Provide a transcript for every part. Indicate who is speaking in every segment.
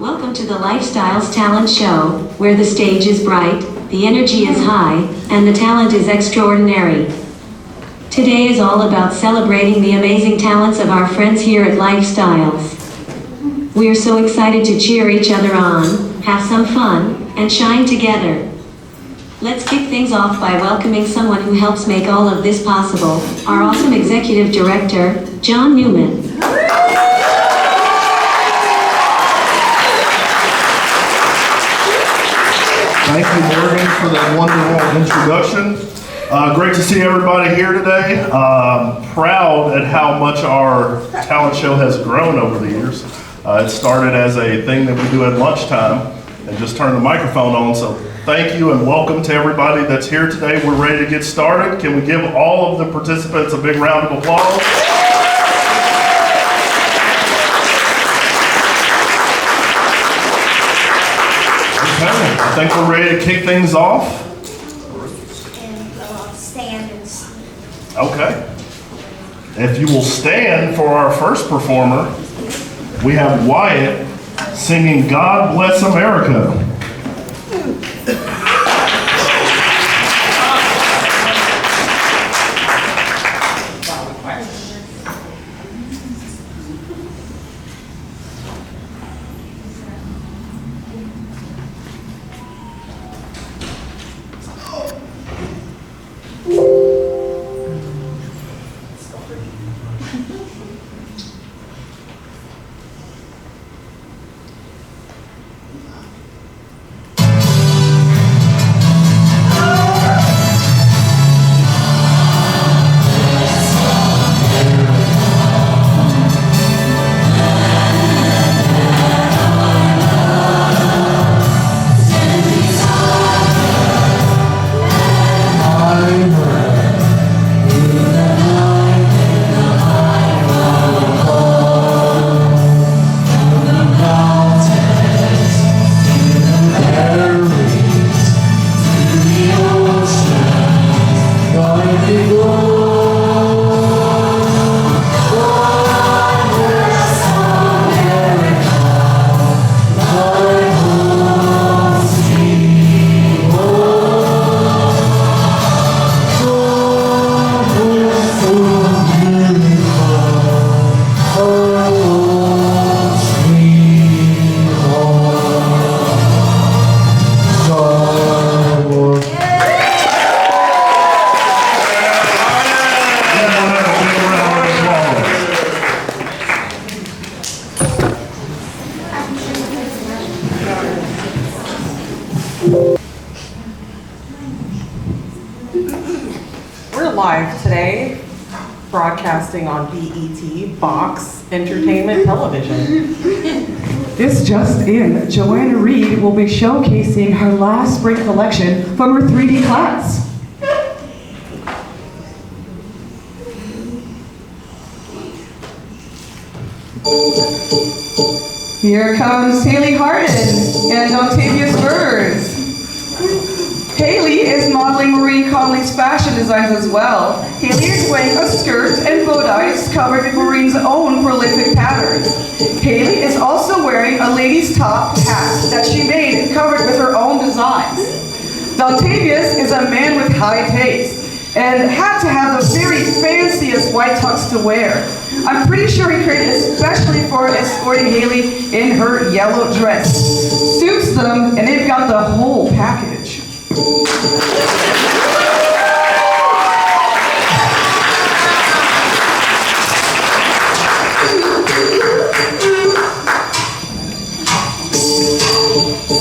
Speaker 1: Welcome to the Lifestyles Talent Show, where the stage is bright, the energy is high, and the talent is extraordinary. Today is all about celebrating the amazing talents of our friends here at Lifestyles. We are so excited to cheer each other on, have some fun, and shine together. Let's kick things off by welcoming someone who helps make all of this possible, our awesome executive director, John Newman.
Speaker 2: Thank you, Morgan, for that wonderful introduction. Great to see everybody here today. Proud at how much our talent show has grown over the years. It started as a thing that we do at lunchtime and just turn the microphone on. So thank you and welcome to everybody that's here today. We're ready to get started. Can we give all of the participants a big round of applause? I think we're ready to kick things off.
Speaker 3: And stand and sing.
Speaker 2: Okay. If you will stand for our first performer, we have Wyatt singing God Bless America.
Speaker 4: We're live today, broadcasting on BET, Box Entertainment Television.
Speaker 5: This just in, Joanna Reed will be showcasing her last spring collection from her 3D class. Here comes Haley Harden and Octavius Burns. Haley is modeling Marie Conley's fashion designs as well. Haley is wearing a skirt and bow ties covered with Marine's own prolific patterns. Haley is also wearing a lady's top hat that she made covered with her own designs. Octavius is a man with high taste and had to have the very fanciest white tux to wear. I'm pretty sure he created especially for escorting Haley in her yellow dress. Suits them, and they've got the whole package.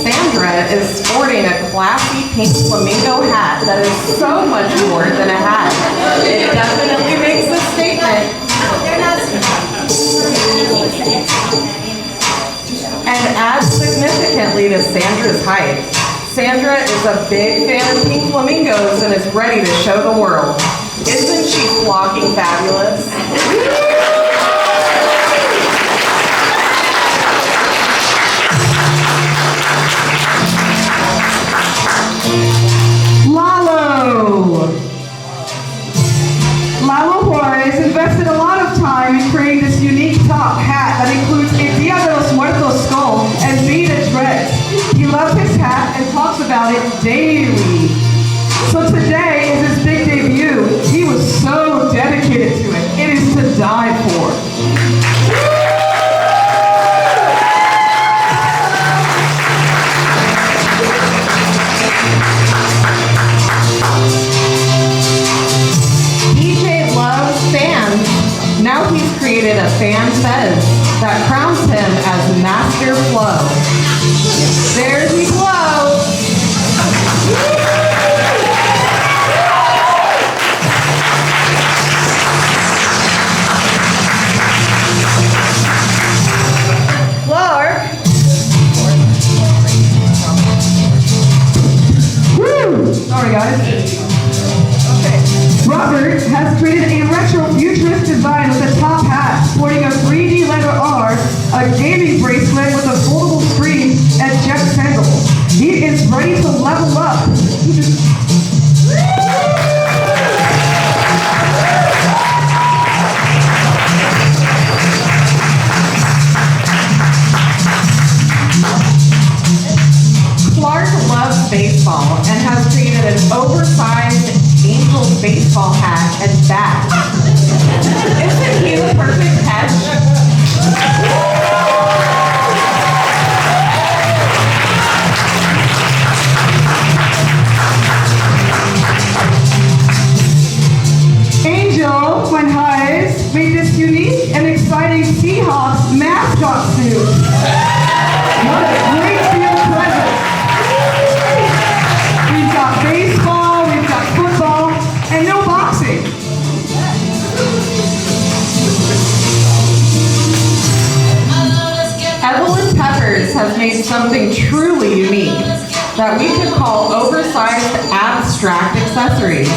Speaker 4: Sandra is sporting a classy pink flamingo hat that is so much more than a hat. It definitely makes a statement. And adds significantly to Sandra's height. Sandra is a big fan of pink flamingos and is ready to show the world. Isn't she flocking fabulous?
Speaker 5: Lalo! Lalo Juarez invested a lot of time in creating this unique top hat that includes a Dia de los Muertos skull and Vita dreads. He loves his hat and talks about it daily. So today is his big debut. He was so dedicated to it. It is to die for.
Speaker 4: DJ loves fans. Now he's created a fan fez that crowns him as Master Flow. There's he Flow. Clark.
Speaker 5: Woo! Sorry guys. Robert has created a retro futurist design with a top hat sporting a 3D letter R, a gaming bracelet with a foldable screen, and jet sandals. He is ready to level up.
Speaker 4: Clark loves baseball and has created an oversized Angels baseball hat and bat. Isn't he the perfect catch?
Speaker 5: Angel Fuenhais made this unique and exciting Seahawks mascot suit. What a great field present. We've got baseball, we've got football, and no boxing.
Speaker 4: Evelyn Peppers has made something truly unique that we could call oversized abstract accessories.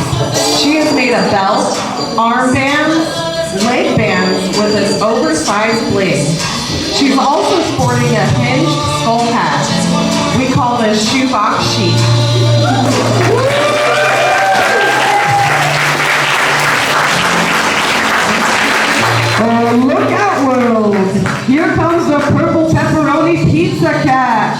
Speaker 4: She has made a belt, armbands, leg bands with an oversized bling. She's also sporting a hinged skull hat. We call this shoebox chic.
Speaker 5: Oh, look out, world! Here comes the purple pepperoni pizza cat.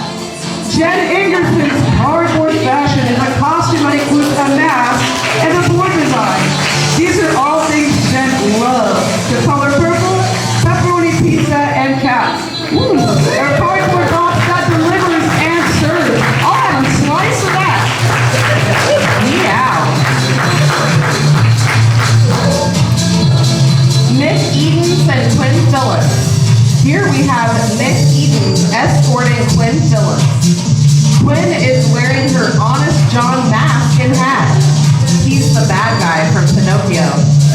Speaker 5: Jen Ingerson's cardboard fashion is a costume that includes a mask and a board design. These are all things Jen loves. The color purple, pepperoni pizza, and cats. They're cardboard box that delivers and serves. I'll have a slice of that.
Speaker 4: Meow. Miss Edens and Quinn Phillips. Here we have Miss Edens escorting Quinn Phillips. Quinn is wearing her Honest John mask and hat. He's the bad guy from Pinocchio,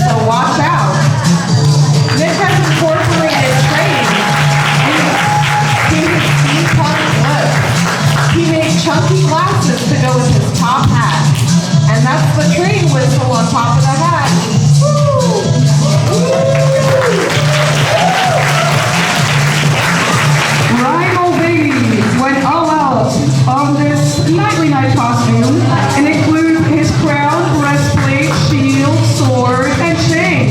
Speaker 4: so watch out. Nick has incorporated trains into his steampunk look. He made chunky glasses to go with his top hat, and that's the train whistle on top of the hat.
Speaker 5: Rhino Baby went all out on this nightly night costume and includes his crown, breastplate, shield, sword, and chain.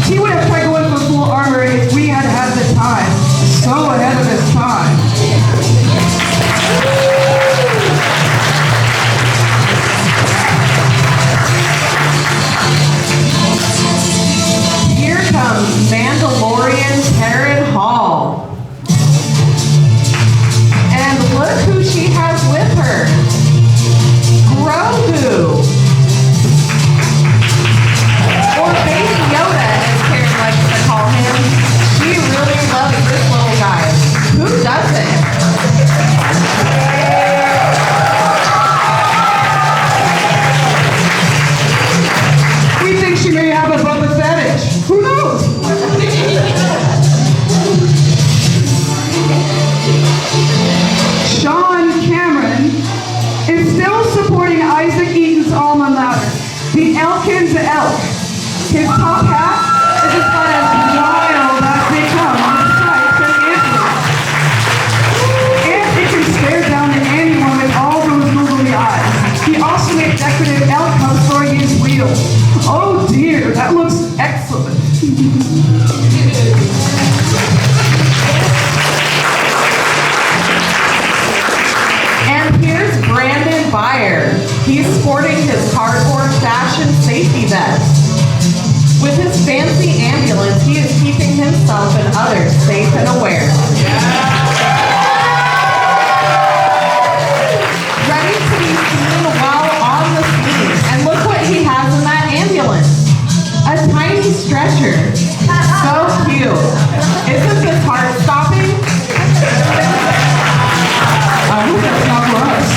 Speaker 5: He would have tried going for full armor if we had had the time. So ahead of his time.
Speaker 4: Here comes Mandalorian Taryn Hall. And look who she has with her. Grogu. Or Baby Yoda, as Karen likes to call him. She really loves this little guy. Who doesn't?
Speaker 5: We think she may have a Boba Fett. Who knows? Sean Cameron is still supporting Isaac Eaton's alma mater, the Elkins Elk. His top hat is about as wild as they come on the site of Anthony. And it can stare down at anyone with all those googly eyes. He also made decorative elk hubs for his wheels. Oh dear, that looks
Speaker 4: he is keeping himself and others safe and aware. Ready to be seen while on the scene. And look what he has in that ambulance. A tiny stretcher. So cute. Isn't this heart stopping? I hope that's not for us.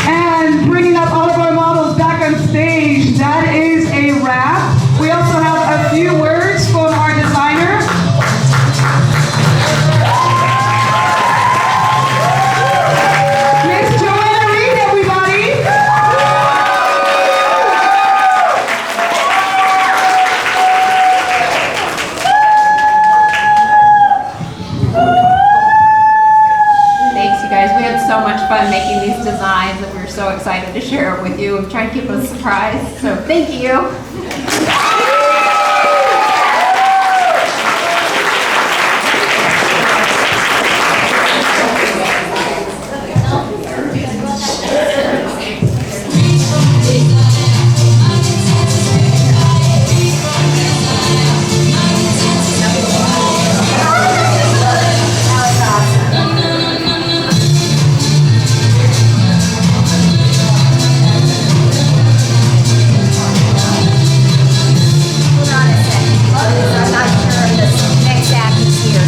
Speaker 4: And bringing up all of our models back on stage, that is a wrap. We also have a few words from our designer. Miss Joanna Reed, everybody.
Speaker 3: Thanks, you guys. We had so much fun making these designs, and we're so excited to share it with you. We've tried to keep it a surprise, so thank you.
Speaker 6: Hold on a second. I'm not sure this next act is here.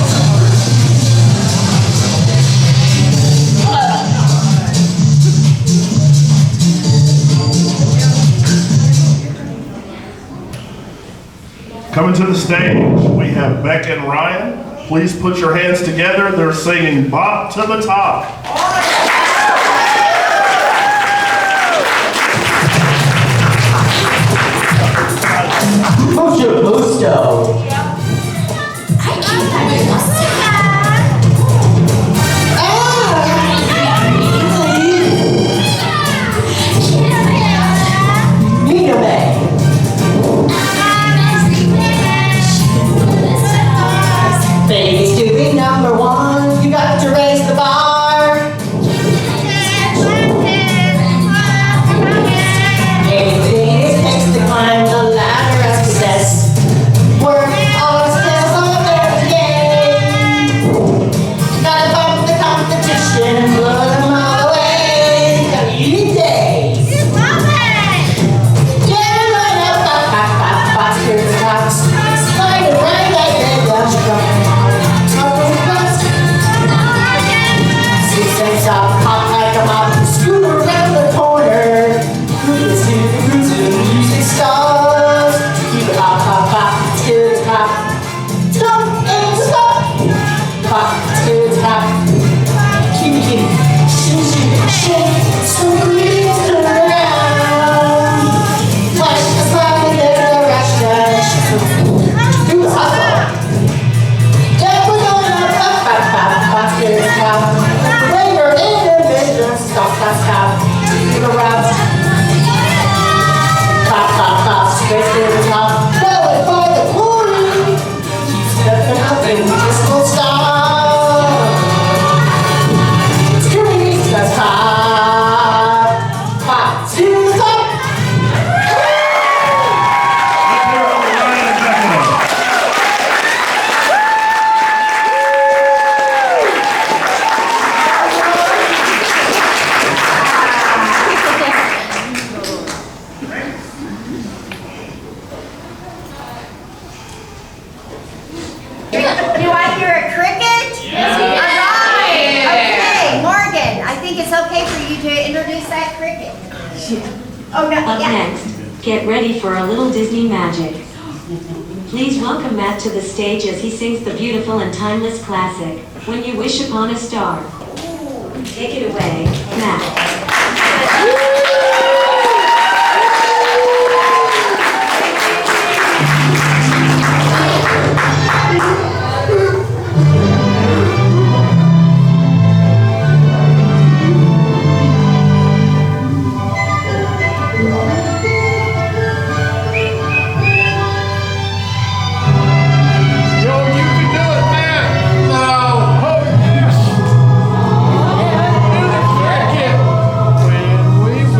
Speaker 2: Coming to the stage, we have Beck and Ryan. Please put your hands together. They're singing Bop to the Top.
Speaker 7: Mucho gusto. Dígame. Baby's doing number one. You got to raise the bar. Anything it takes to climb the ladder as possessed. Work all our skills on there today. Gotta bump the competition and blow them all away. Got easy days. Yeah, line up, pop, pop, pop, box, here's the box. Slide it right like that, down she comes. Top of the bus. 6 cents off, pop like a mop. Scoot around the corner. Cruise to the music stars. Keep it hop, hop, hop, till it's hop. Stop and stop. Pop till it's hop. Keep it, shake, shake, shake. So please around. Like a slide in the rush. Do the hustle. Yeah, we're going up, up, up, up, up, till it's hop. Later in the business, stop, stop, stop. To the route. Pop, pop, pop, straight to the top. Going for the glory. Keep stepping up and we just won't stop. Screaming, let's pop. Pop to the top.
Speaker 6: Do I hear a cricket? Yes. Okay, Morgan, I think it's okay for you to introduce that cricket. Oh, no,
Speaker 1: Up
Speaker 6: yeah.
Speaker 1: next, get ready for a little Disney magic. Please welcome Matt to the stage as he sings the beautiful and timeless classic, When You Wish Upon a Star. Take it away, Matt.
Speaker 8: When we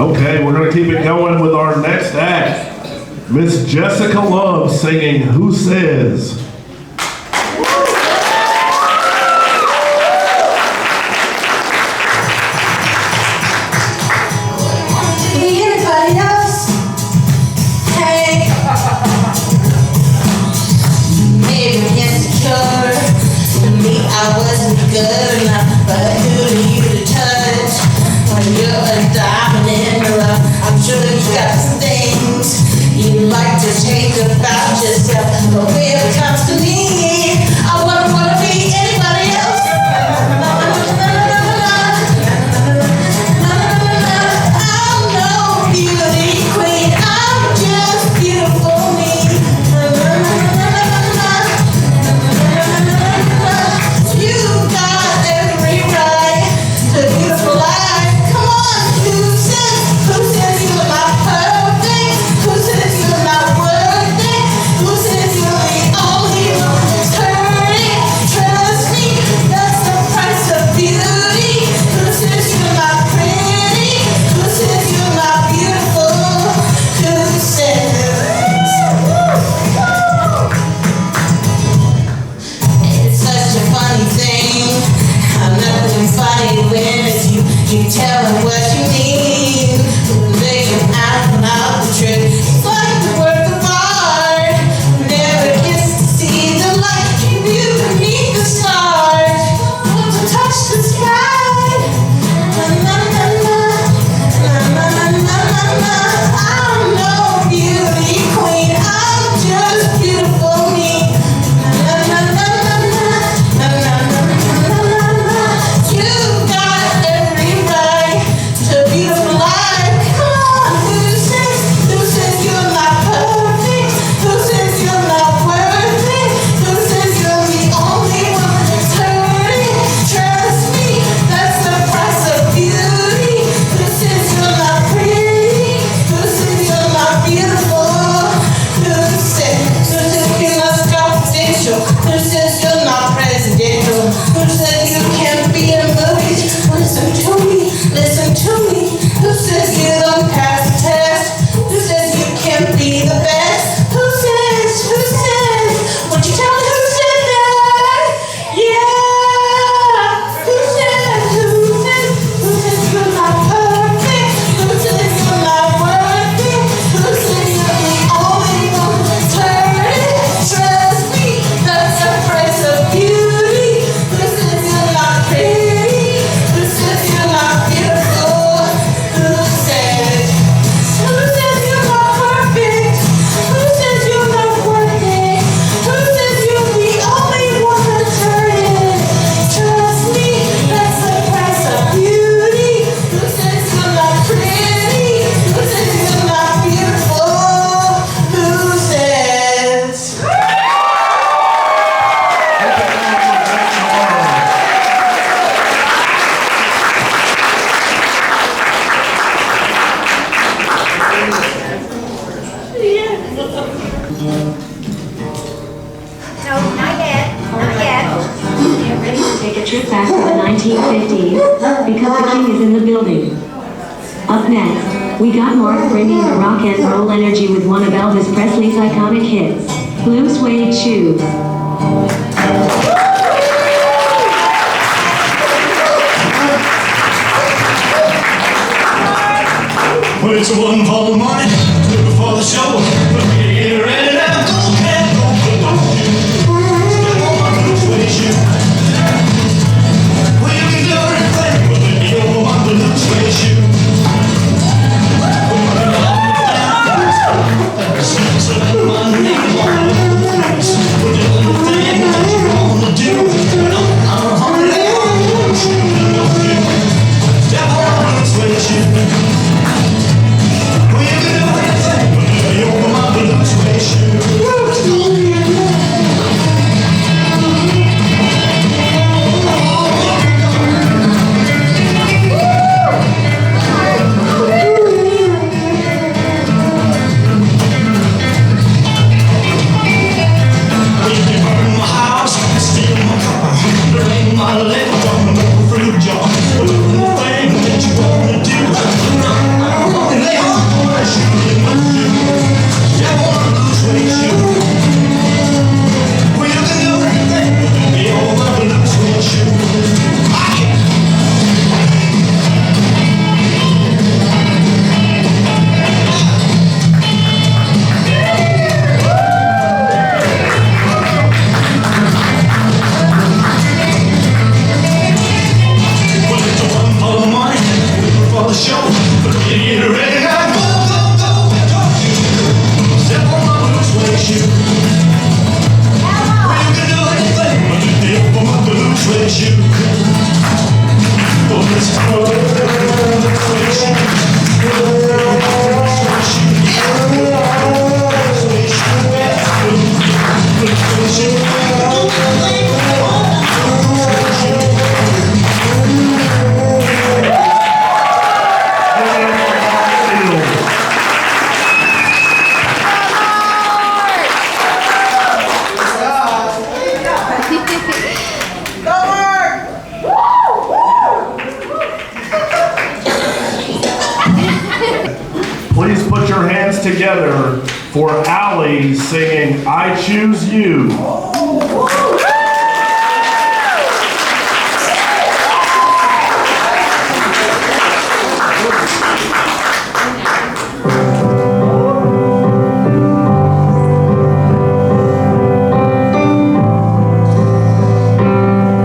Speaker 2: Okay, we're gonna keep it going with our next act. Miss Jessica Love singing Who Says?
Speaker 7: Anybody else? Hey. Maybe insecure. To me, I wasn't good enough, but who are you to touch? When you're a diamond in the rough, I'm sure you got some things you'd like to change about yourself. But when it comes to me, I wouldn't wanna be anybody else. I'm no beauty queen, I'm just beautiful me. You got every right to a beautiful life. Come on, who says you're not perfect? Who says you're not worthy? Who says you're the only one that's hurting? Trust me, that's the price of beauty. Who says you're not pretty? Who says you're not beautiful? Who says? It's such a funny thing. I'm nothing funny when it's you. You tell them what you need. They can out the truth. It's like the work of art. Never gets to see the light. You beneath the stars. Want to touch the sky. Na na na na. Na na na na na na. I'm no beauty queen. I'm just beautiful me. Na na na na na. Na na na na na. You got every right to a beautiful life. Come on, who says you're not perfect? Who says you're not worthy? Who says you're the only one that's hurting? Trust me, that's the price of beauty. Who says you're not pretty? Who says you're not beautiful? Who says you're not confidential? Who says you're not presidential? Who says you can't be in movies? Listen to me, listen to me. Who says you don't pass the test? Who says you can't be the best? Who says? Would you tell me who said that? Yeah. Who says you're not perfect? Who says you're not worthy? Who says you're the only one that's hurting? Trust me, that's the price of beauty. Who says you're not pretty? Who says you're not beautiful? Who says you're not perfect? Who says you're not worthy? Who says you're the only one that's hurting? Trust me, that's the price of beauty. Who says you're not pretty? Who says you're not beautiful? Who says?
Speaker 6: No, not yet, not yet.
Speaker 1: Get ready to take a trip back to the 1950s, because the king is in the building. Up next, we got Mark bringing the rock and roll energy with one of Elvis Presley's iconic hits, Blue Suede Shoes.
Speaker 8: Well, it's a one fall morning, before the show. But we get ready now, go, cat, go, go, go. Step on my blue suede shoe. Well, you can do everything, but then you don't want the blue suede shoe. So let my name on the place. We're doing the thing that you wanna do. And I'm hungry on the blue shoe. Step on my blue suede shoe. Well, you can
Speaker 2: your hands together for Allie singing I Choose You.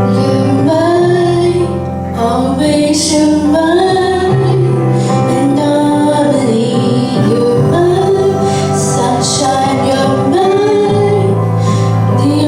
Speaker 9: You're mine, always you're mine, and only you're mine, sunshine you're mine, the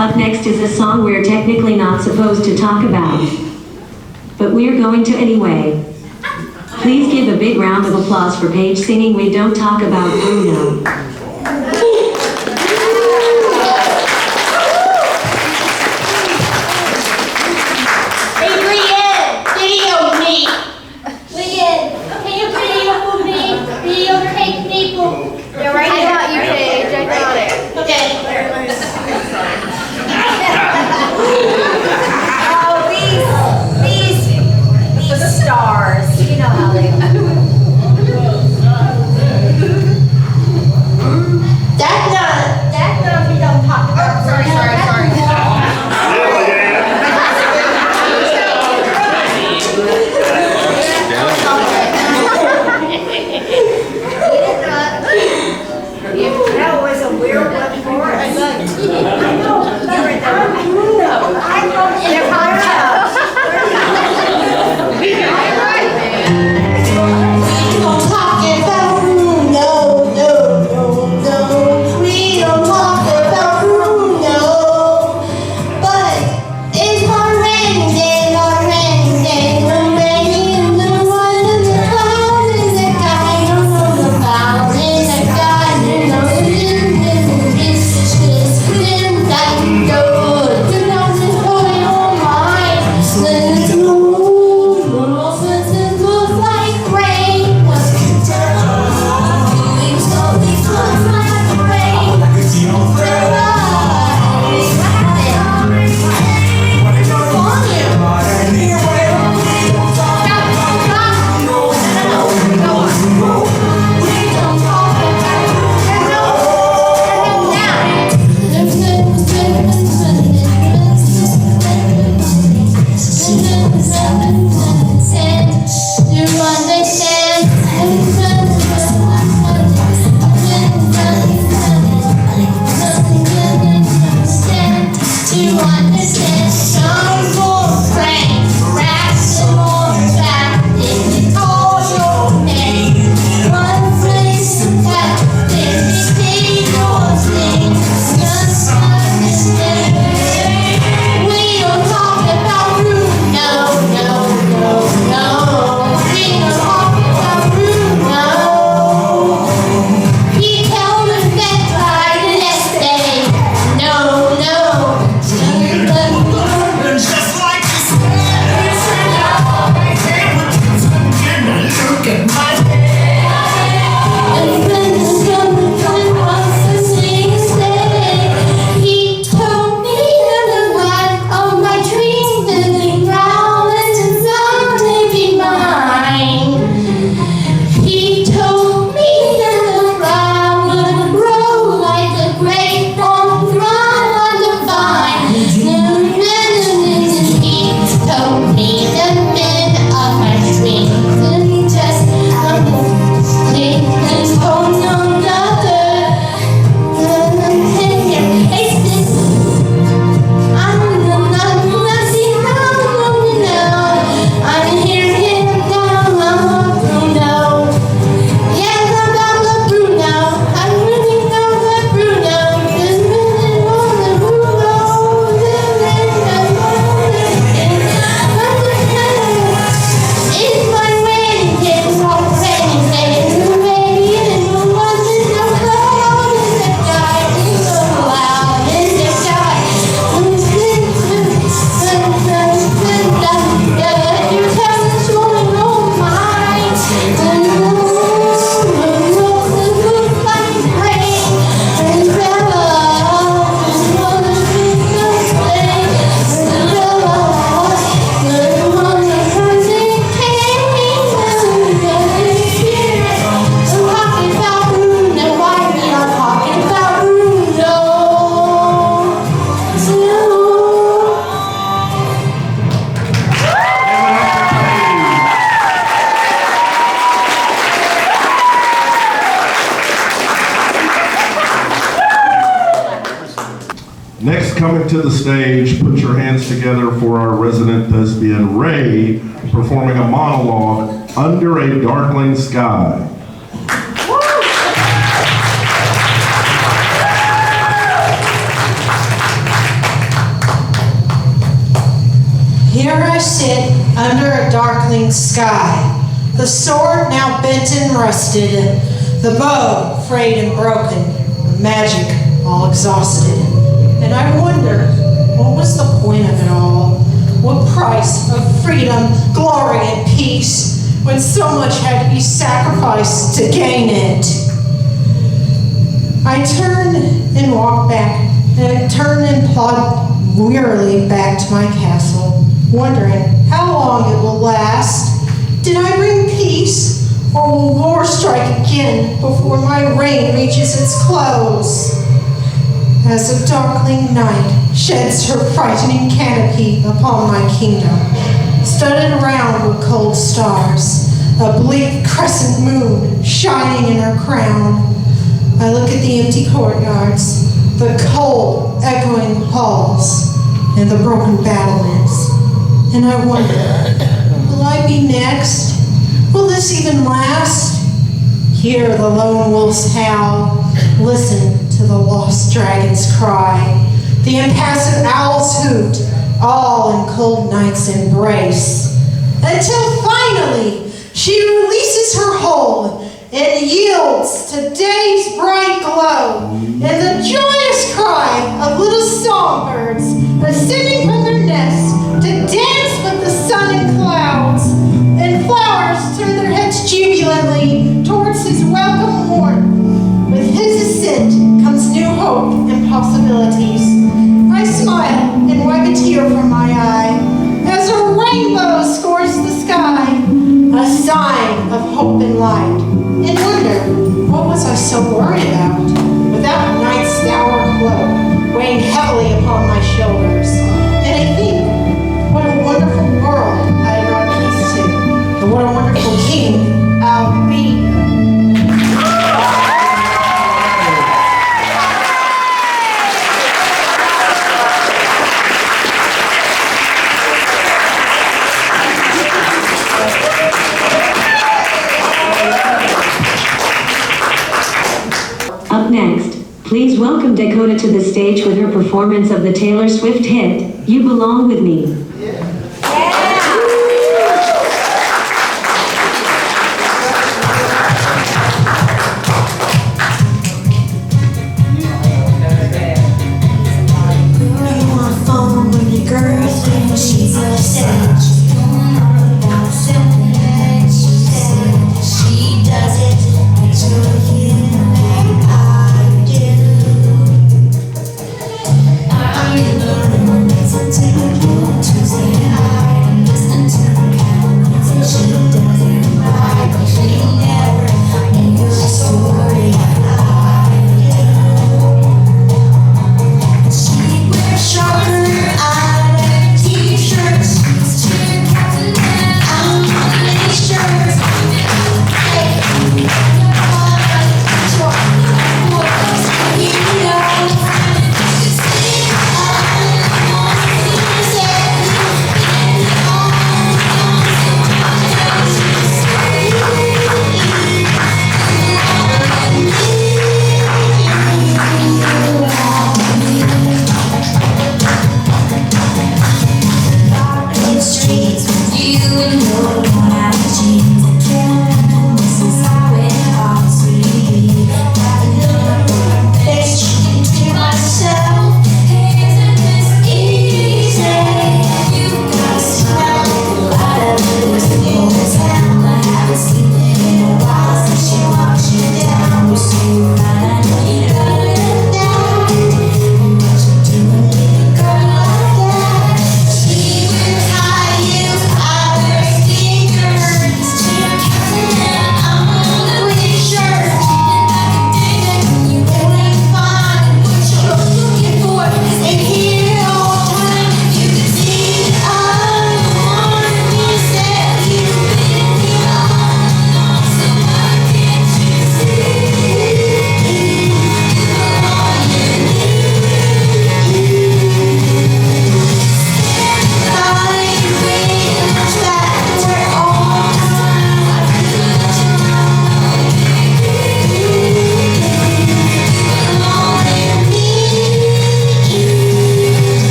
Speaker 1: Up next is a song we're technically not supposed to talk about, but we're going to anyway. Please give a big round of applause for Paige singing We Don't Talk About Bruno.
Speaker 9: Hey, Leanne, video me. Leanne, can you video me? Video take people.
Speaker 6: Yeah, right here. I got you, Paige. I got it.
Speaker 9: Okay.
Speaker 6: Oh, these stars. You know how they are.
Speaker 9: That's not we don't talk about.
Speaker 4: Sorry.
Speaker 6: That was a weird one for us.
Speaker 9: We don't talk about Bruno, no. We don't talk about Bruno, but it's our rainy day. We're raining in the one in the cloud in the sky. Don't know the cloud in the sky. You know it's been that good. You know this boy on mine. Let's look like rain. You understand some more friends, rats and more attractive. Call your name. One place to pack, baby, your thing. Just understand. We don't talk about Bruno, no. We don't talk about Bruno. He told us that by the next day. No.
Speaker 8: Just like you said, look at my
Speaker 9: He told me the one of my dreams and the ground and someday be mine. He told me that the ground would grow like a great on the vine. He told me the men of my dreams and he just told no another.
Speaker 2: Next, coming to the stage, put your hands together for our resident thespian, Ray, performing a monologue, Under a Darkling Sky.
Speaker 9: under a darkling sky. The sword now bent and rusted, the bow frayed and broken, the magic all exhausted. And I wonder, what was the point of it all? What price of freedom, glory, and peace when so much had to be sacrificed to gain it? I turned and walked back, and I turned and plodded wearily back to my castle, wondering how long it will last. Did I bring peace, or will war strike again before my reign reaches its close? As the darkling night sheds her frightening canopy upon my kingdom, studded around with cold stars, a bleak crescent moon shining in her crown, I look at the empty courtyards, the cold, echoing halls, and the broken battlements, and I wonder, will I be next? Will this even last? Hear the lone wolf's howl, listen to the lost dragon's cry, the impassive owl's hoot, all in cold night's embrace, until finally she releases her hold and yields to day's bright glow, and the joyous cry of little songbirds ascending from their nests to dance with the sun and clouds, and flowers turn their heads jubilantly towards his welcome morn. With his ascent comes new hope and possibilities. I smile and wipe a tear from my eye as a rainbow scores the sky, a sign of hope and light. And wonder, what was I so worried about? Without night's dour cloak weighing heavily upon my shoulders. And I think, what a wonderful world I brought peace to, and what a wonderful king I'll be.
Speaker 1: Up next, please welcome Dakota to the stage with her performance of the Taylor Swift hit, You Belong With Me.
Speaker 9: To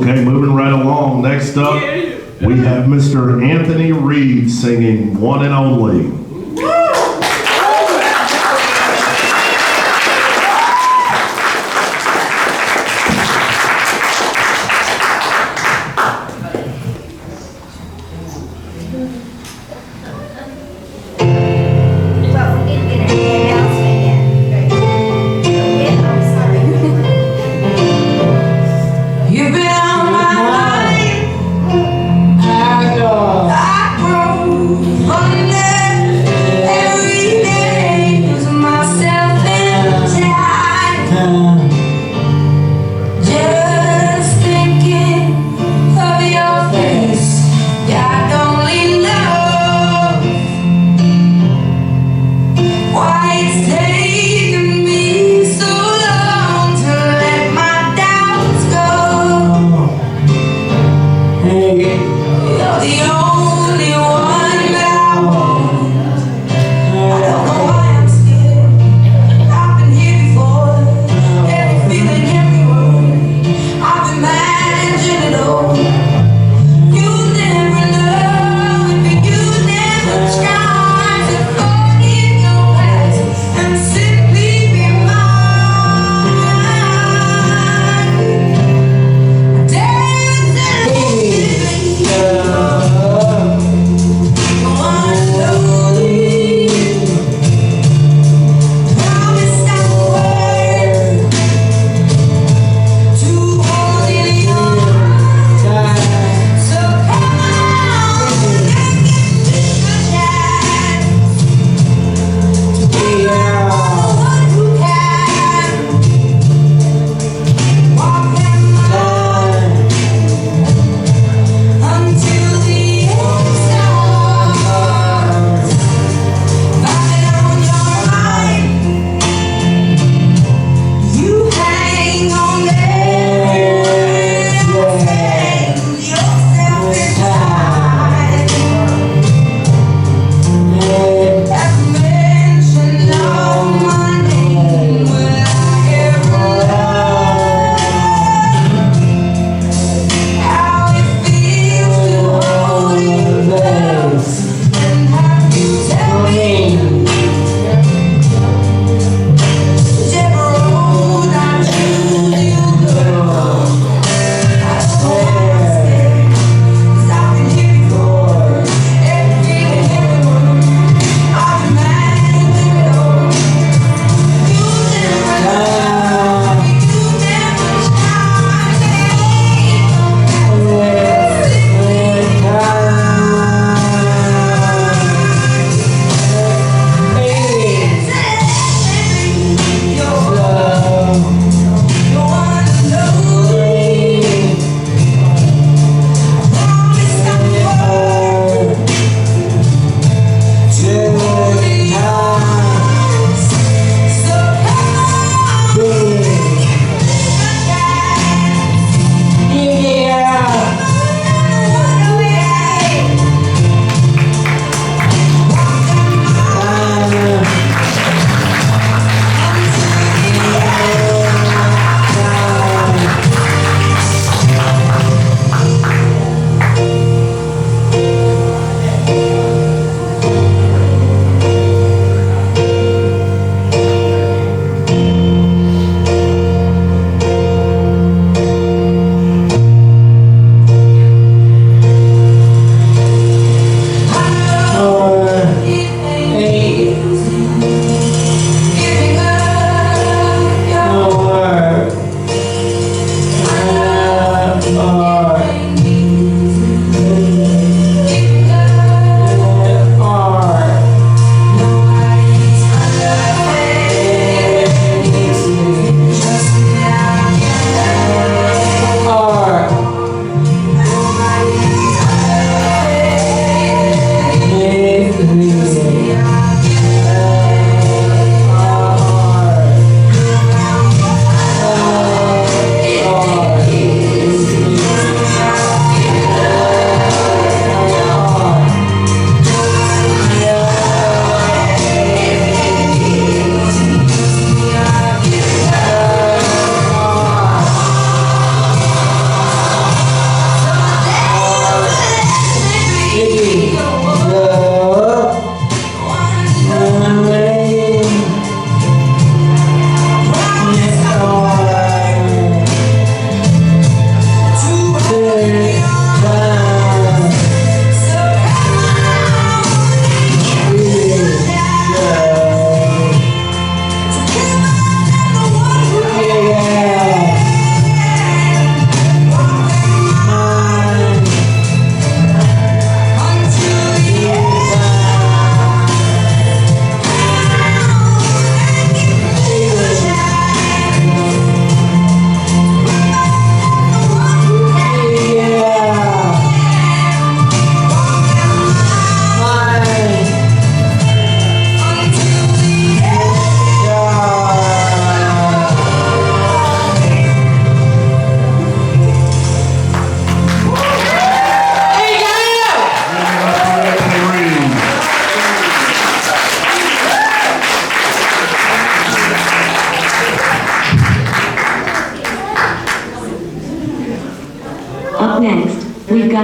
Speaker 2: Okay, moving right along. Next up, we have Mr. Anthony Reed singing One and Only.
Speaker 6: Well, we didn't get any announcement yet. Yeah, I'm sorry.
Speaker 9: You've been on my mind. I grow fonder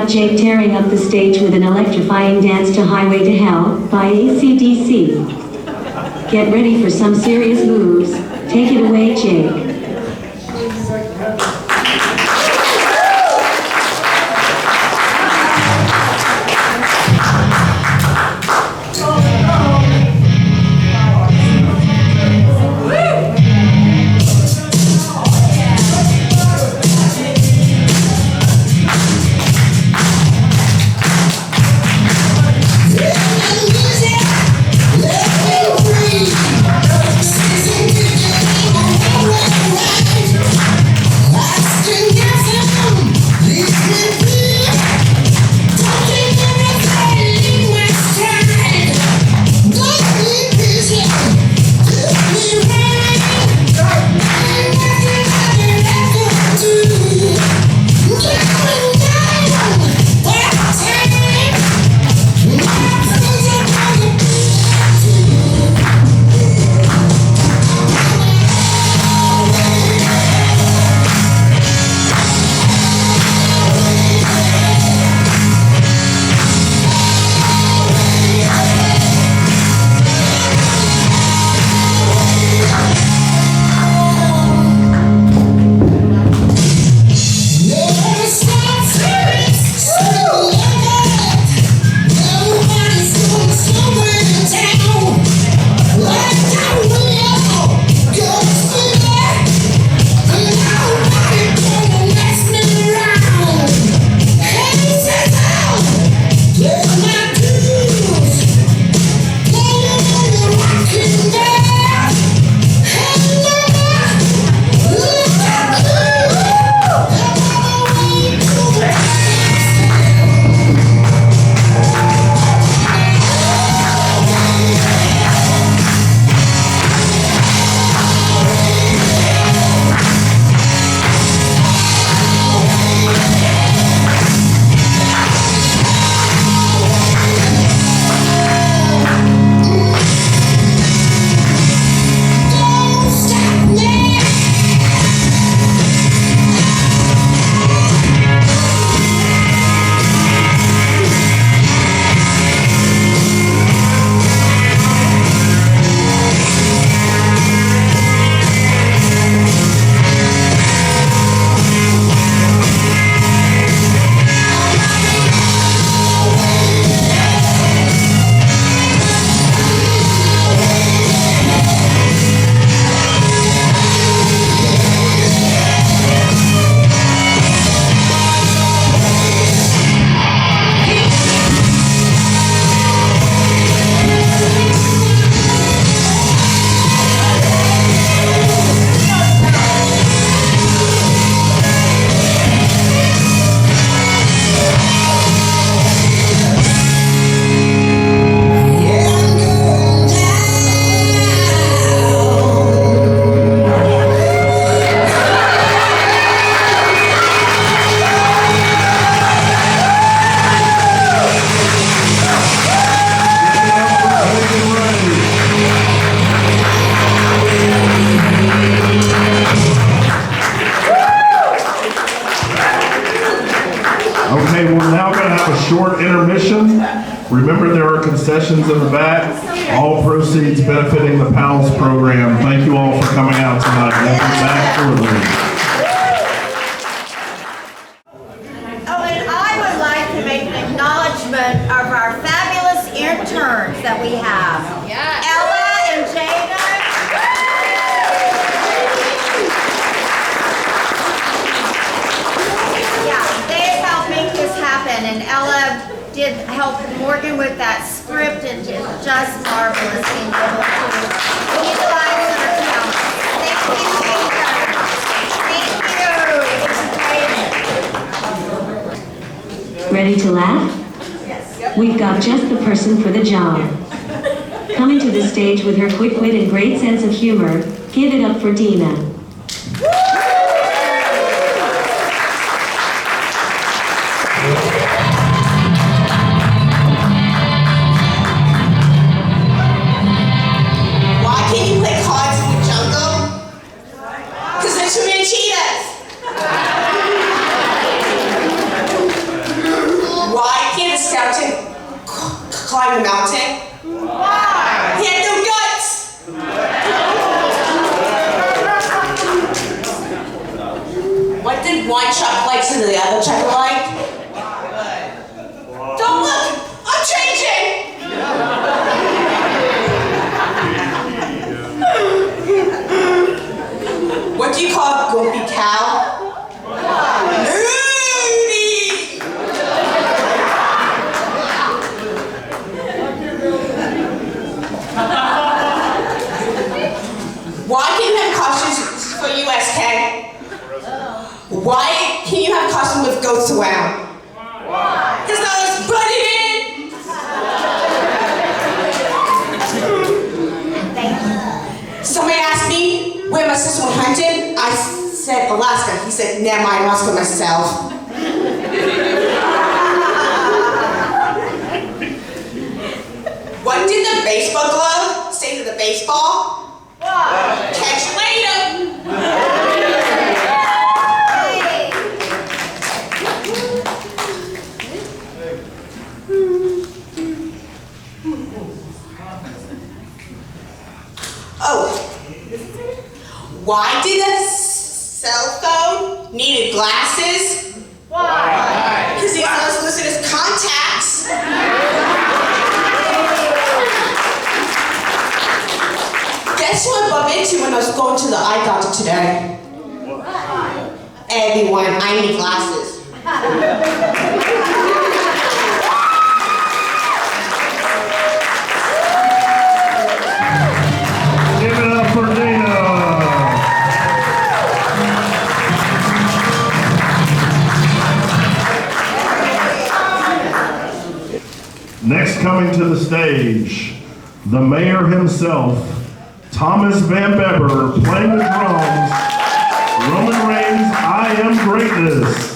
Speaker 1: got Jake tearing up the stage with an electrifying dance to Highway to Hell by AC/DC. Get ready for some serious moves. Take it away, Jake.
Speaker 2: Okay, we're now going to have a short intermission. Remember, there are concessions in the back. All proceeds benefiting the PALS program. Thank you all for coming out tonight. We'll be back shortly.
Speaker 6: Oh, and I would like to make an acknowledgement of our fabulous interns that we have. Ella and Jada. Yeah, they helped make this happen, and Ella did help Morgan with that script, and it's just marvelous being able to utilize her talent. Thank you, Jada. Thank you.
Speaker 1: Ready to laugh? We've got just the person for the job. Coming to the stage with her quick wit and great sense of humor, give it up for Dina.
Speaker 9: Why can't you play cards in the jungle? Because there's too many cheetahs. to the other checker light. Don't look! I'm changing! What do you call a grumpy cow? Moody! Why can you have costumes for USK? Why can you have costumes with ghosts around? Because I was putting in! Somebody asked me where my sister went hunting. I said Alaska. He said, never mind, I'll go myself. What did the baseball glove say to the baseball? Catch you later! Oh, why did a cell phone need glasses? Why? Because he was losing his contacts. Guess who I bumped into when I was going to the eye doctor today? Everyone, I need glasses.
Speaker 2: Give it up for Dina. Next coming to the stage, the mayor himself, Thomas Van Beber, playing the drums, Roman Reigns' I Am Greatness.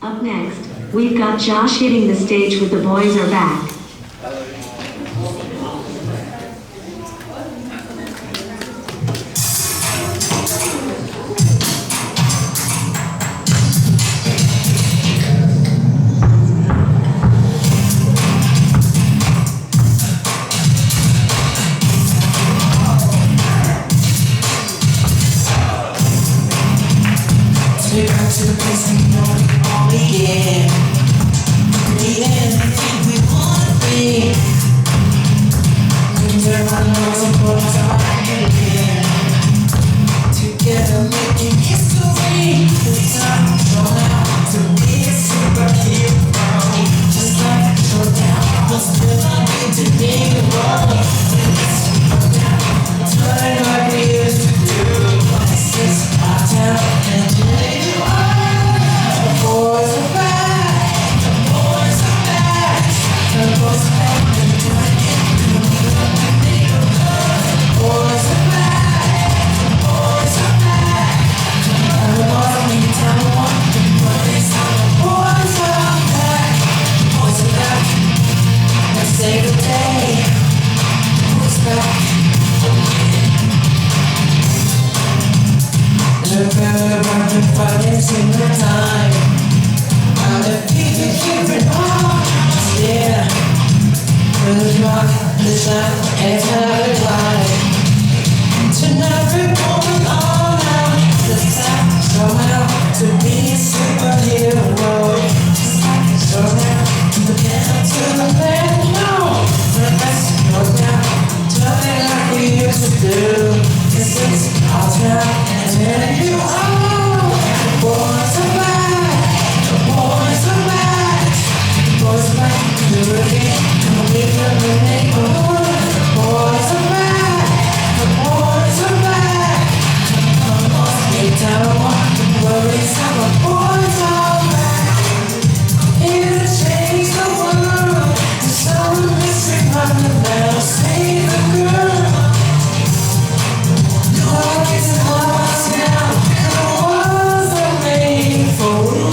Speaker 1: Up next, we've got Josh hitting the stage with The Boys Are Back.
Speaker 7: Take her to the place we know we all begin. We anything we wanna be. Under our nose and boys are again. Together making history. It's time to show out to be a superhero. Just like a showdown, we'll still not need to be wrong. Turn like we used to do. This is our town and the boys are back. The boys are back. The boys are back. They're doing it. The boys are back. The boys are back. single time. I'm the people keeping on, yeah. With rock, the sun, and another life. Tonight we're going all out. This time, somehow, to be a superhero. Somehow, to get to the land, no. The best goes now, nothing like we used to do. This is our town, and then you are. The boys are back, the boys are back. The boys are back, do it again. Come on, leave them in the neighborhood. The boys are back, the boys are back. Come on, stay down, walk the worries. Our boys are back. Here to change the world. The soul missing from the metal. Save the girl. No kids in us now. The walls are made for you.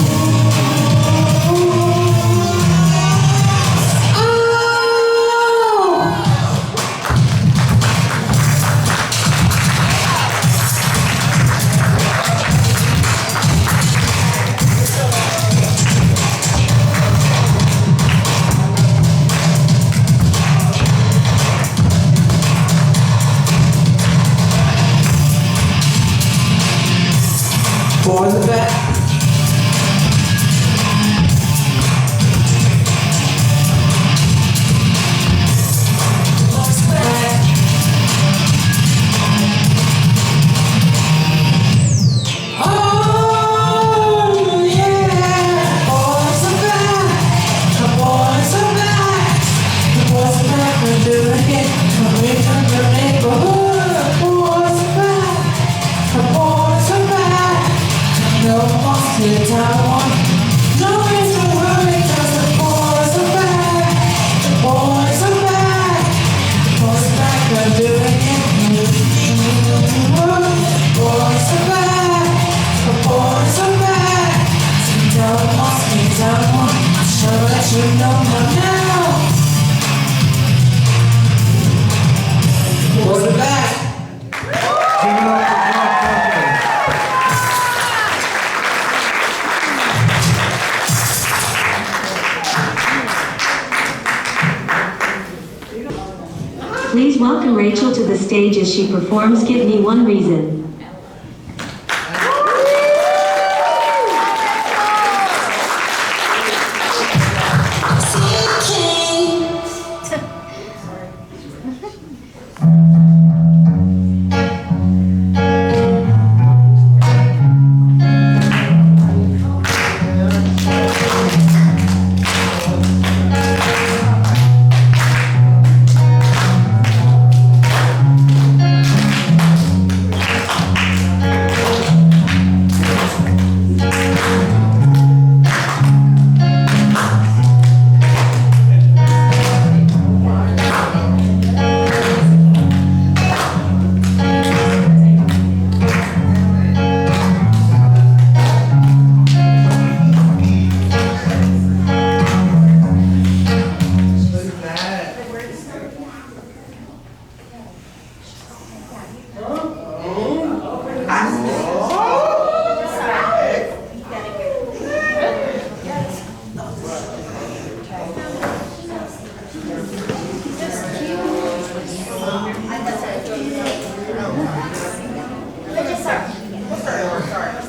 Speaker 7: Boys are back. Boys are back. Oh yeah, boys are back. The boys are back. The boys are back. We're doing it. Coming from the neighborhood. The boys are back. The boys are back. No more sit down. No reason to worry, 'cause the boys are back. The boys are back. The boys are back. We're doing it. Boys are back. The boys are back. Sit down, sit down. I'm sure that you know now. Boys are back.
Speaker 2: Give it up for John Company.
Speaker 1: Please welcome Rachel to the stage as she performs Give Me One Reason.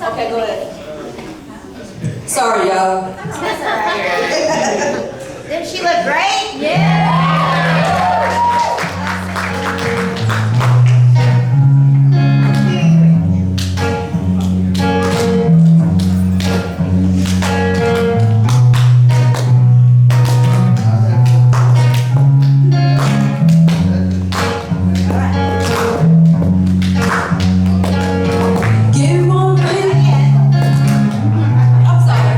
Speaker 10: Okay, go ahead. Sorry, y'all.
Speaker 6: Didn't she look great?
Speaker 7: Give one
Speaker 10: I'm sorry.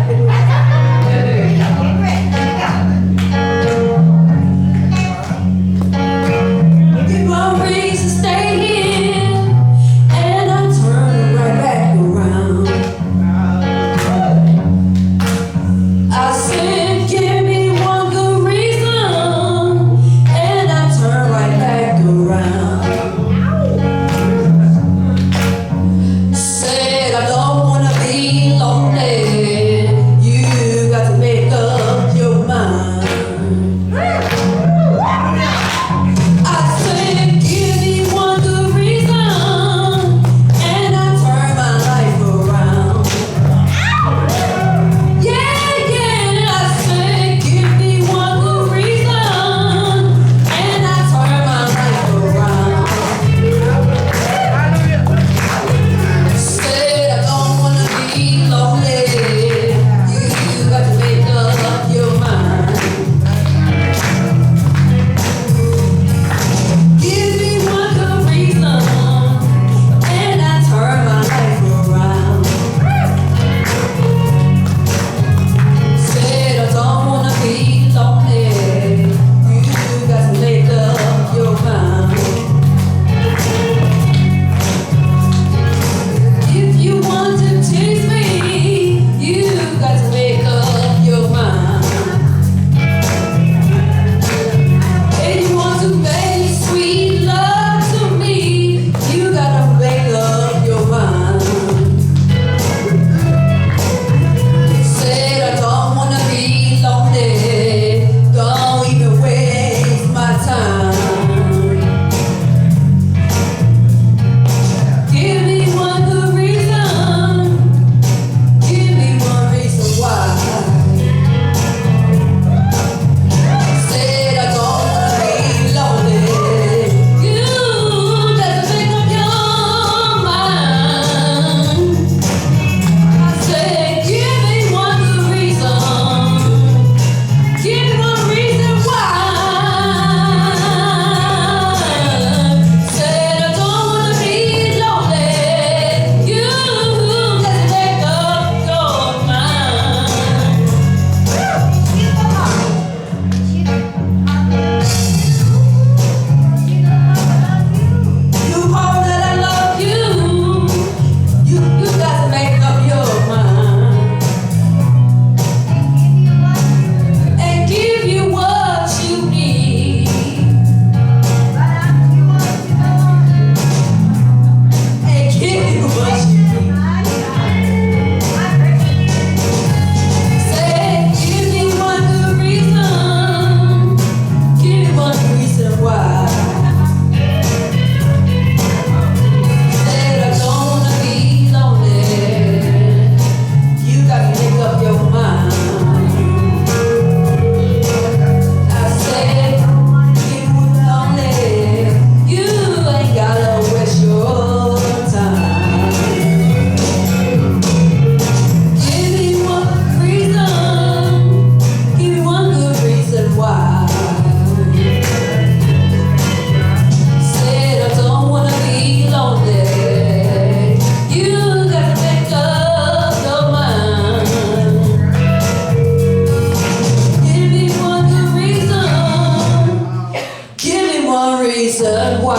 Speaker 10: reason why.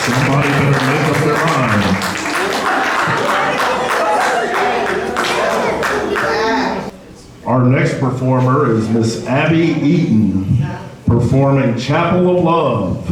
Speaker 2: Somebody better make up their mind. Our next performer is Miss Abby Eaton, performing Chapel of Love.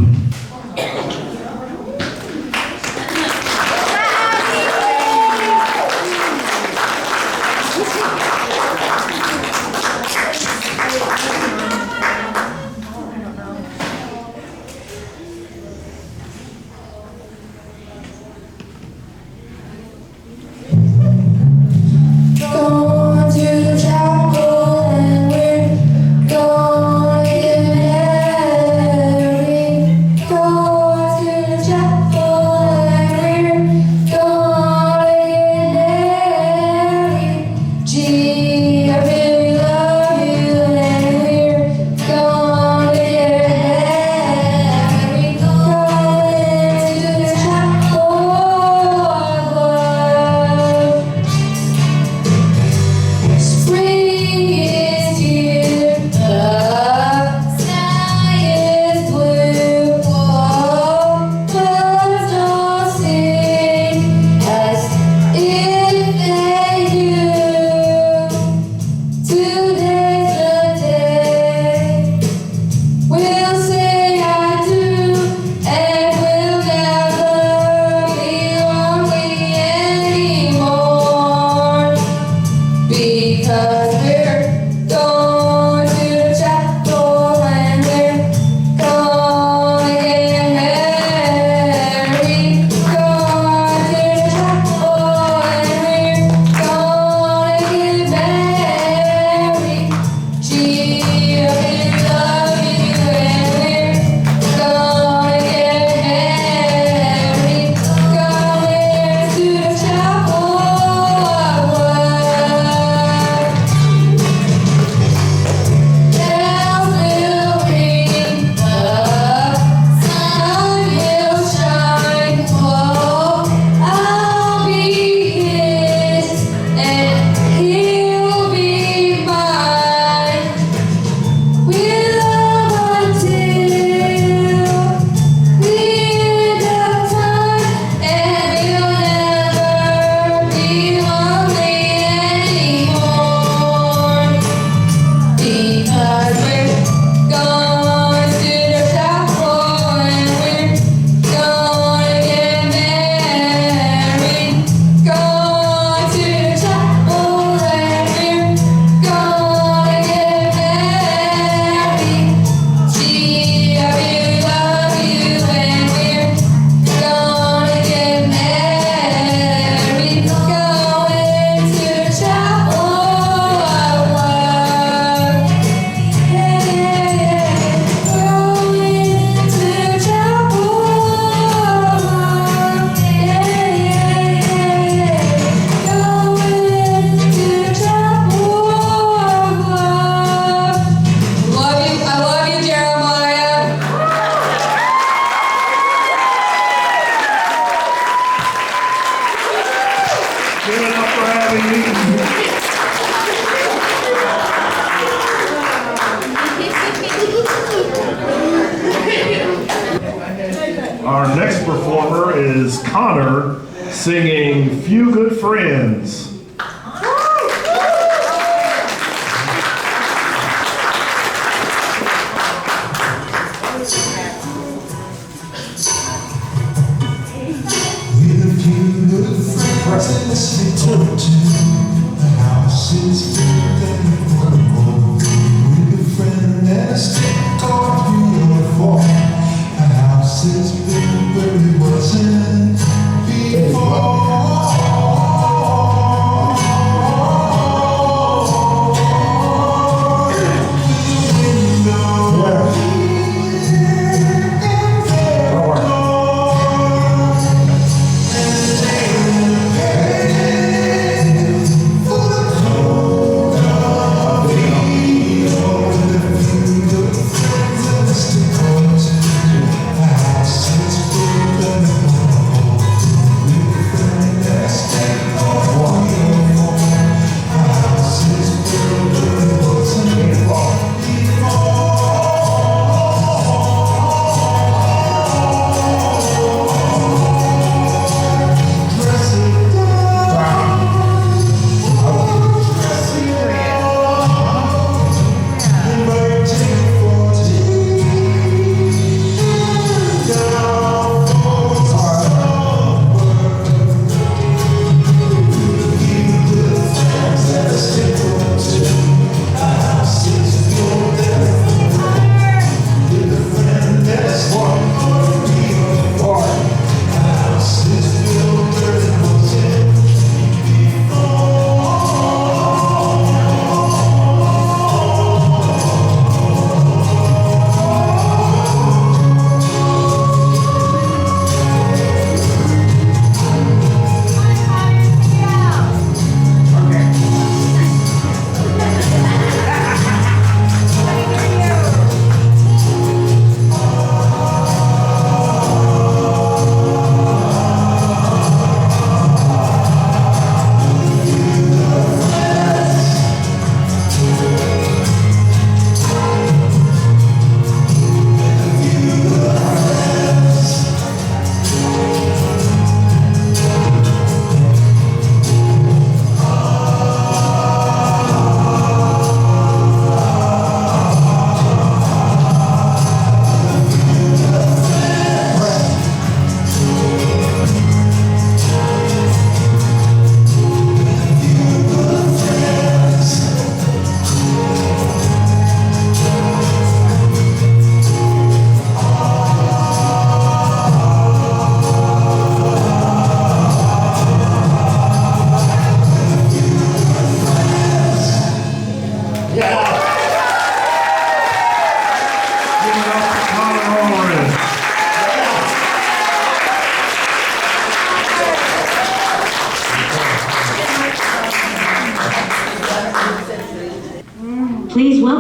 Speaker 9: Going to the chapel and we're going to get married. Going to the chapel and we're going to get married. Gee, I really love you and we're going to get married. Going to the chapel of love. Spring is here, the sky is blue. Oh, birds all sing as if they knew. Today's the day we'll say I do, and we'll never be lonely anymore. Because we're going to the chapel and we're going to get married. Going to the chapel and we're going to get married. Gee, I really love you and we're going to get married. Going to the chapel of love. Bells will ring, the sun will shine. Oh, I'll be his and he'll be mine. We'll love until the end of time, and we'll never be lonely anymore. Because we're going to the chapel and we're going to get married. Going to the chapel and we're going to get married. Gee, I really love you and we're going to get married. Going to the chapel of love. Yeah, yeah, yeah. Going to the chapel of love. Yeah, yeah, yeah. Going to the chapel of love. Love you. I love you, Jeremiah.
Speaker 2: Give it up for Abby Eaton. Our next performer is Connor, singing Few Good Friends.
Speaker 8: With a few good friends, they took to the house is built and purple. With a friend and a stick of uniform. The house is built where it wasn't before.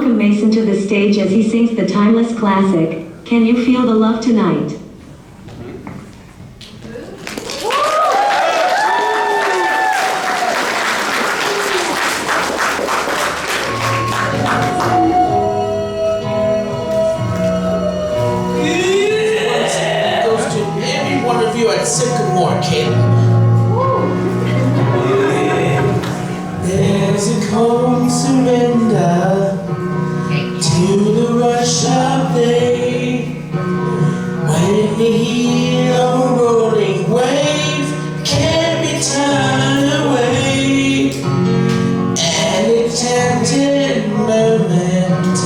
Speaker 1: welcome Mason to the stage as he sings the timeless classic, Can You Feel the Love Tonight?
Speaker 7: Goes to every one of you at Sycamore, Caleb. There's a cold surrender to the rush of day. When you hear a rolling wave, can't be turned away. An enchanted moment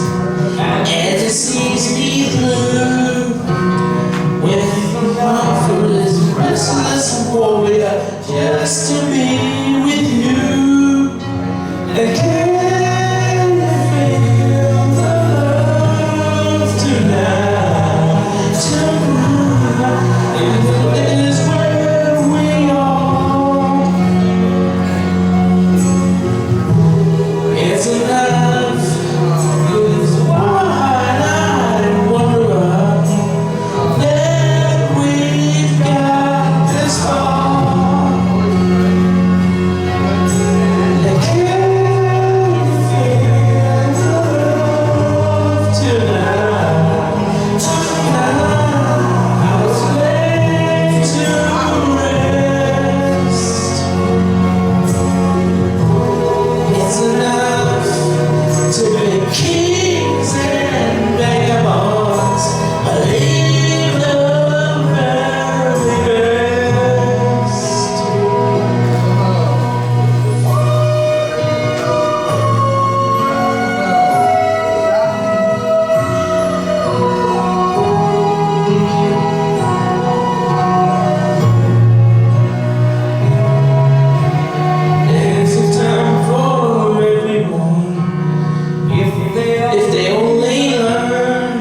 Speaker 7: as it sees me through. With the marvelous, restless warrior, just to be with you. And can you feel the love tonight? Tonight is where we are. It's enough. It's why I wonder that we've got this far. And can you feel the love tonight? Tonight I was laid to rest. It's enough to be kings and vagabonds, but leave the very best. There's a time for everyone, if they only learn.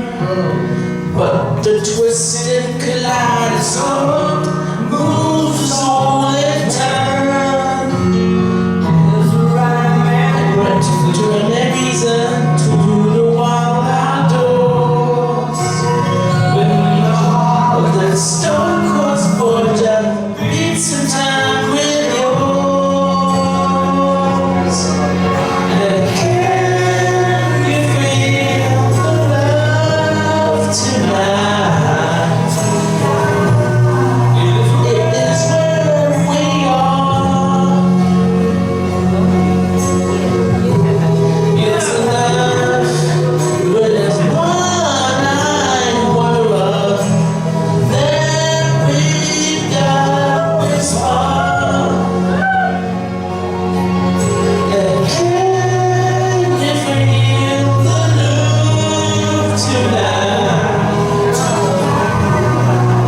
Speaker 7: But the twisted kaleidoscope moves us all in turn. There's a right man to an reason to the wild outdoors. When the heart of the stone-crossed border beats in time with yours. And can you feel the love tonight? It is where we are. It's enough, but it's one I wonder that we've got this far. And can you feel the love tonight?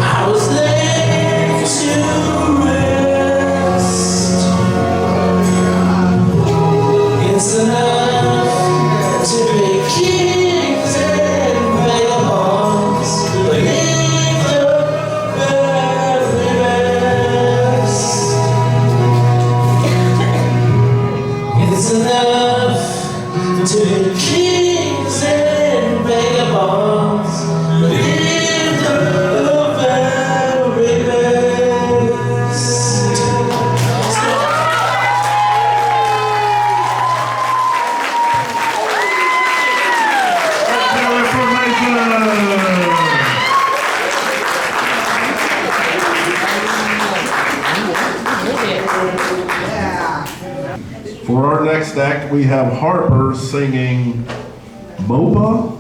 Speaker 7: I was laid to rest. It's enough to be kings and vagabonds, but leave the very best. It's enough to be kings and vagabonds, but leave the very best.
Speaker 2: For our next act, we have Harper singing Boba.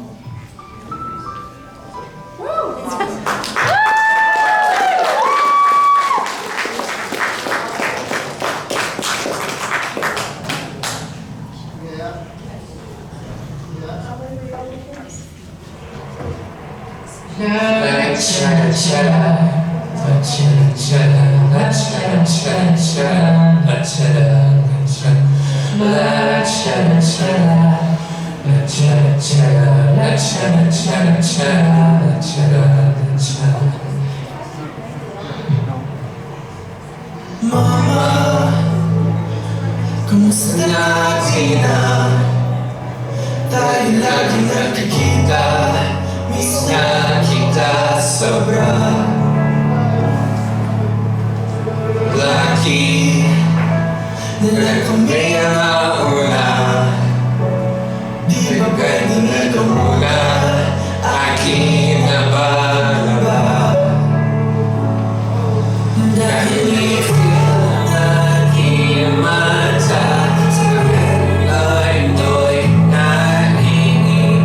Speaker 7: Kung sa natin na tayo
Speaker 11: lagi kita bisa kita sobra lagi dan kembali ulang dengan kemudian akhirnya berubah dari lagi mata lain doi nani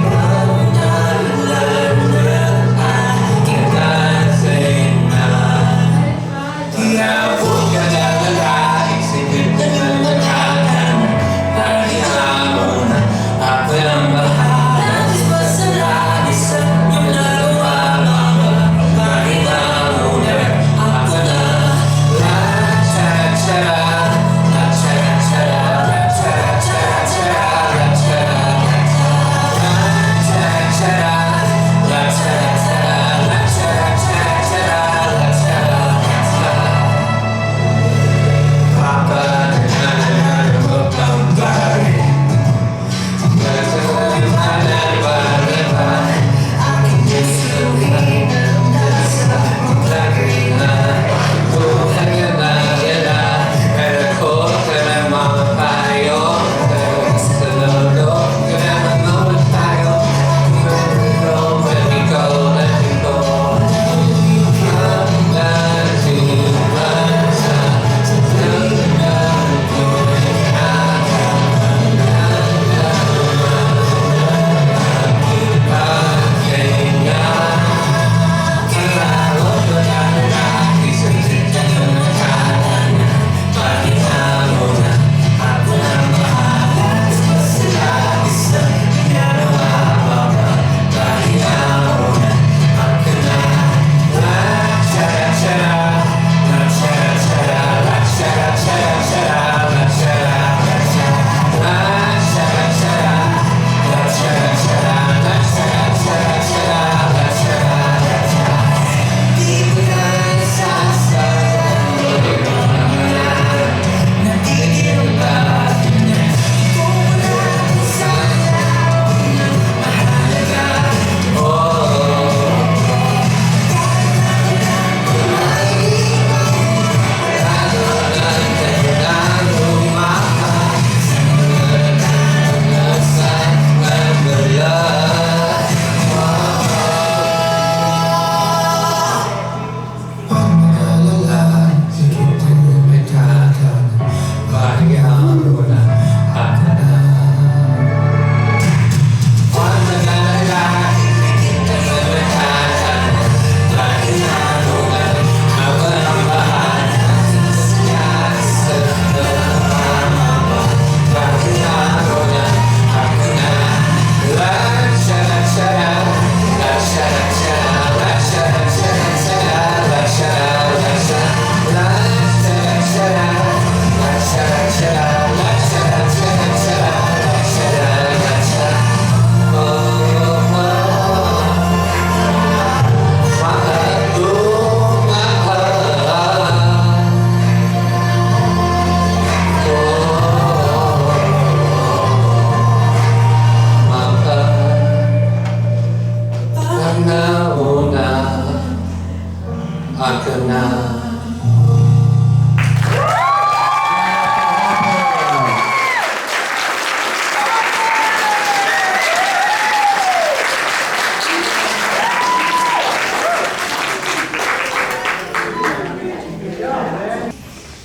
Speaker 11: pandalan kita senang dia bukan jalan lagi sedikit menekan dari amun apa yang berharap berserah di senyum lalu apa bagi lalu apa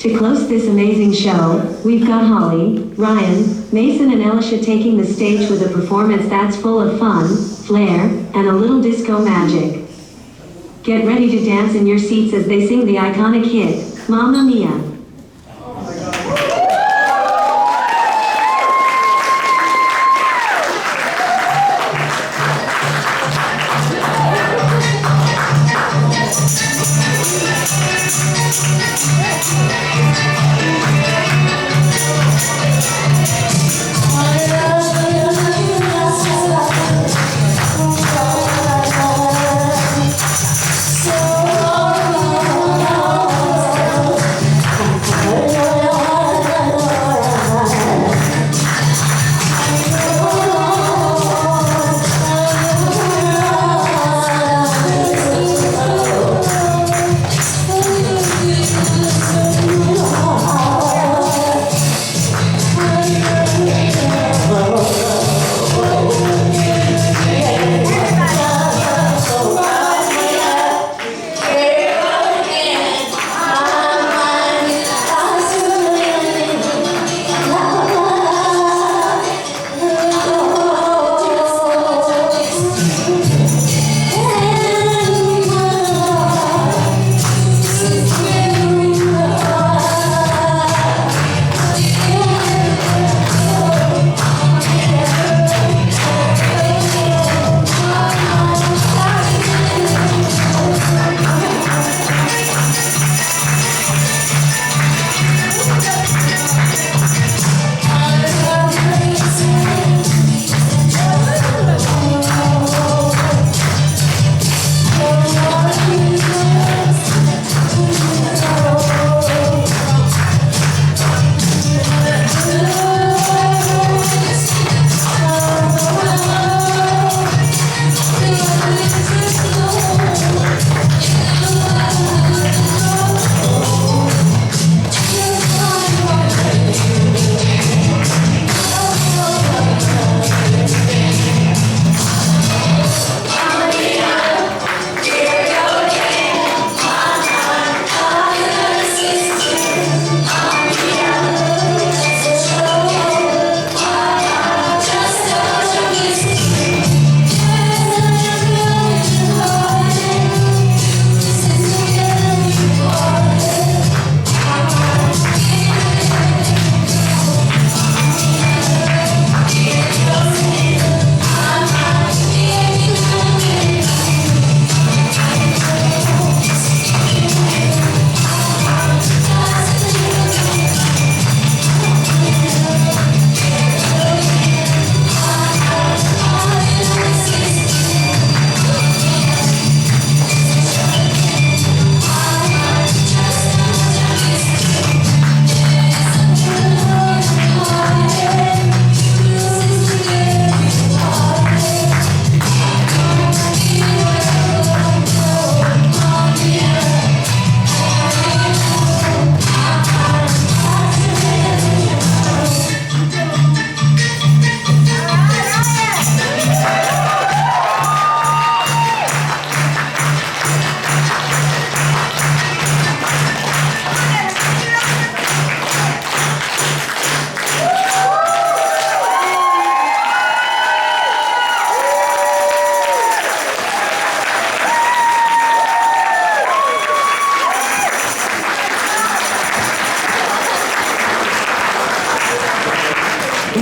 Speaker 1: To close this amazing show, we've got Holly, Ryan, Mason and Elisha taking the stage with a performance that's full of fun, flair, and a little disco magic. Get ready to dance in your seats as they sing the iconic hit, Mamma Mia.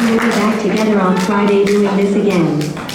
Speaker 1: we'll be back together on Friday doing this again.